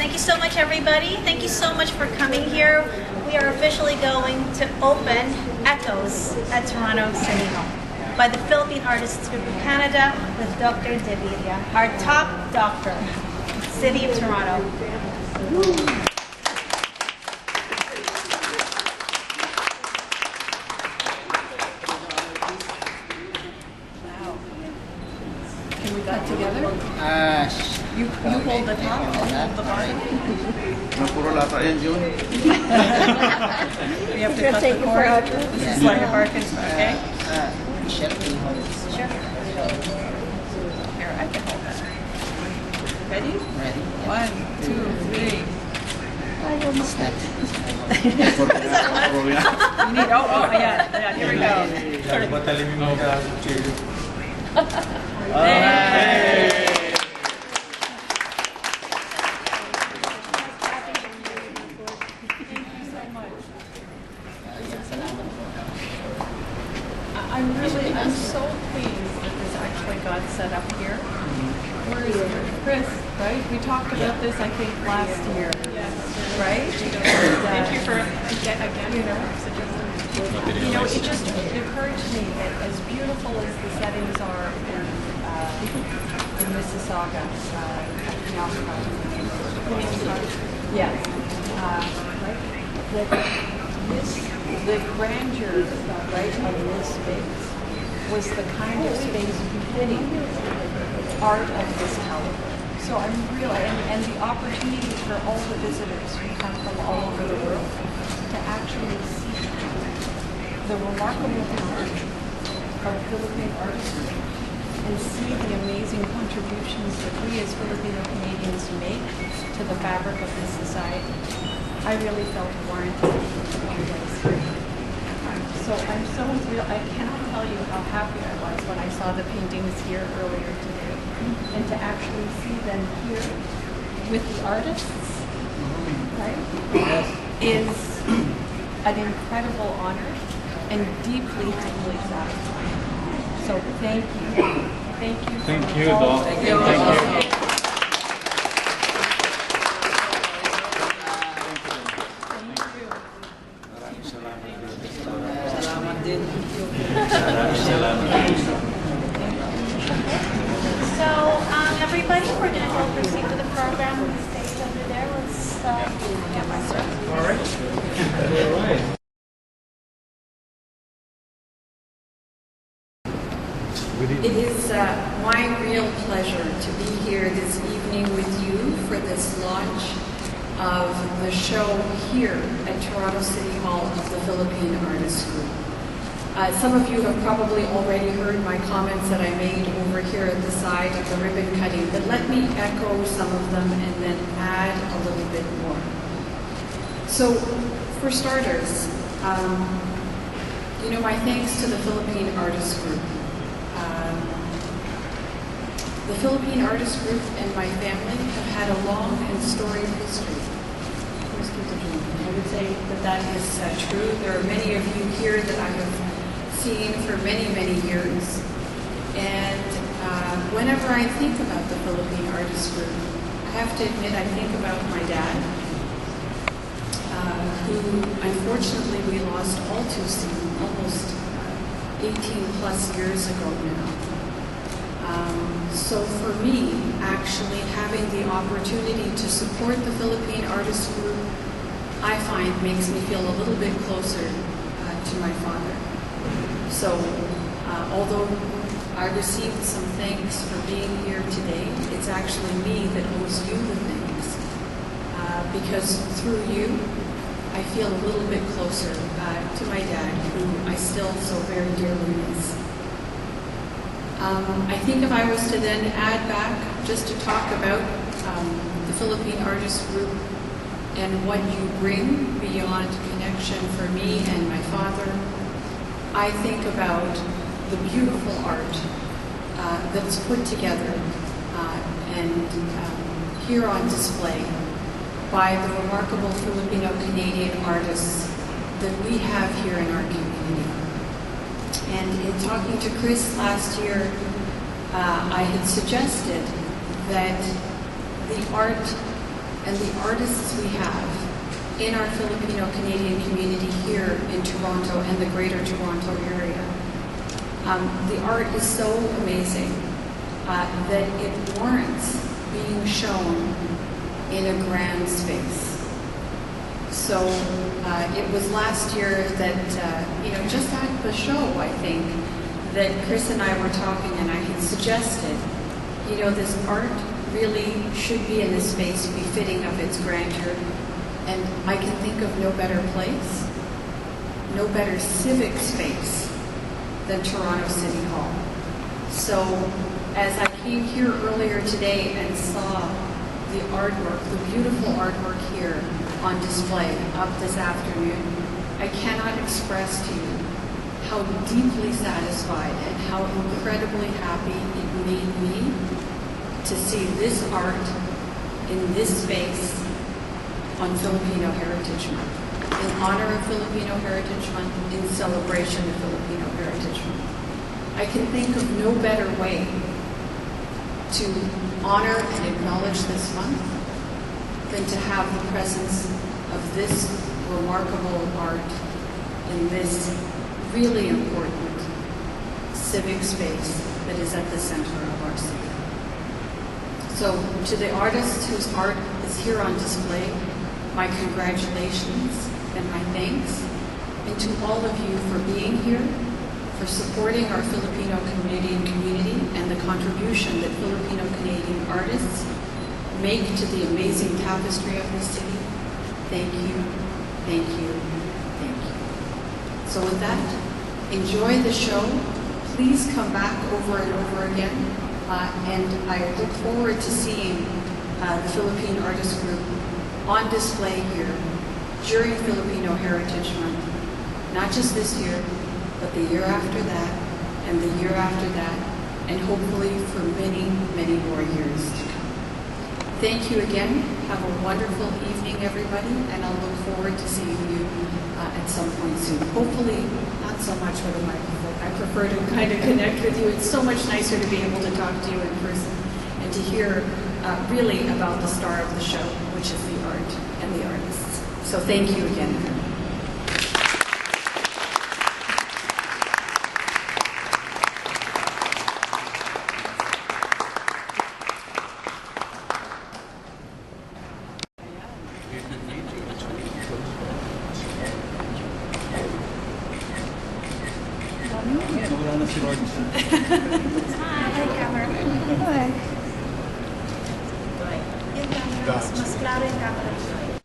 Thank you so much, everybody. Thank you so much for coming here. We are officially going to open Echoes at Toronto City Hall by the Philippine Artists Group of Canada with Dr. De Villa, our top doctor, City of Toronto. Can we cut together? You hold the top, I'll hold the bottom. Napuro lata yan, June. We have to cut the cord. This is like a Parkins, okay? Sure. Here, I can hold that. Ready? Ready. 1, 2, 3. You need, yeah, here we go. Hey. I'm so pleased that this actually got set up here. Where is Chris, right? We talked about this, I think, last year. Yes. Right? Thank you for, again, you know, it just occurred to me that as beautiful as the settings are in Mississauga, yes, right? The grandeur, right, of this space was the kind of space befitting art of this caliber. So I'm really, and the opportunity for all the visitors who come from all over the world to actually see the remarkable art of Philippine artists and see the amazing contributions that we as Filipino Canadians make to the fabric of this society. I really felt warranted to be here. So I'm so real. I cannot tell you how happy I was when I saw the paintings here earlier today, and to actually see them here with the artists, right, is an incredible honor and deeply, deeply satisfying. So thank you. Thank you. Thank you, Doc. Thank you. So, everybody, we're going to go proceed with the program on the stage over there. Let's get my stuff. All right. It is my real pleasure to be here this evening with you for this launch of the show here at Toronto City Hall of the Philippine Artists Group. Some of you have probably already heard my comments that I made over here at the side of the ribbon cutting, but let me echo some of them and then add a little bit more. So, for starters, my thanks to the Philippine Artists Group. The Philippine Artists Group and my family have had a long and storied history. I would say that is true. There are many of you here that I have seen for many, many years. And whenever I think about the Philippine Artists Group, I have to admit I think about my dad, who unfortunately we lost all too soon, almost 18 plus years ago now. So for me, actually having the opportunity to support the Philippine Artists Group, I find makes me feel a little bit closer to my father. So although I received some thanks for being here today, it's actually me that owes you the thanks. Because through you, I feel a little bit closer to my dad, who I still so very dearly miss. I think if I was to then add back just to talk about the Philippine Artists Group and what you bring beyond connection for me and my father, I think about the beautiful art that's put together and here on display by the remarkable Filipino-Canadian artists that we have here in our community. And in talking to Chris last year, I had suggested that the art and the artists we have in our Filipino-Canadian community here in Toronto and the Greater Toronto area. The art is so amazing that it warrants being shown in a grand space. So it was last year that, just at the show, I think, that Chris and I were talking, and I had suggested, this art really should be in a space befitting of its grandeur. And I can think of no better place, no better civic space than Toronto City Hall. So as I came here earlier today and saw the artwork, the beautiful artwork here on display up this afternoon, I cannot express to you how deeply satisfied and how incredibly happy it made me to see this art in this space on Filipino Heritage Month, in honor of Filipino Heritage Month, in celebration of Filipino Heritage Month. I can think of no better way to honor and acknowledge this month than to have the presence of this remarkable art in this really important civic space that is at the center of our city. So to the artists whose art is here on display, my congratulations and my thanks, and to all of you for being here, for supporting our Filipino Canadian community and the contribution that Filipino Canadian artists make to the amazing tapestry of this city. Thank you, thank you, thank you. So with that, enjoy the show. Please come back over and over again. And I look forward to seeing the Philippine Artists Group on display here during Filipino Heritage Month. Not just this year, but the year after that, and the year after that, and hopefully for many, many more years to come. Thank you again. Have a wonderful evening, everybody, and I'll look forward to seeing you at some point soon. Hopefully, not so much with a microphone. I prefer to kind of connect with you. It's so much nicer to be able to talk to you in person and to hear really about the star of the show, which is the art and the artists. So thank you again. Wala na si Lord. Hi, camera. Hi. Yung camera, mas klaro yung camera.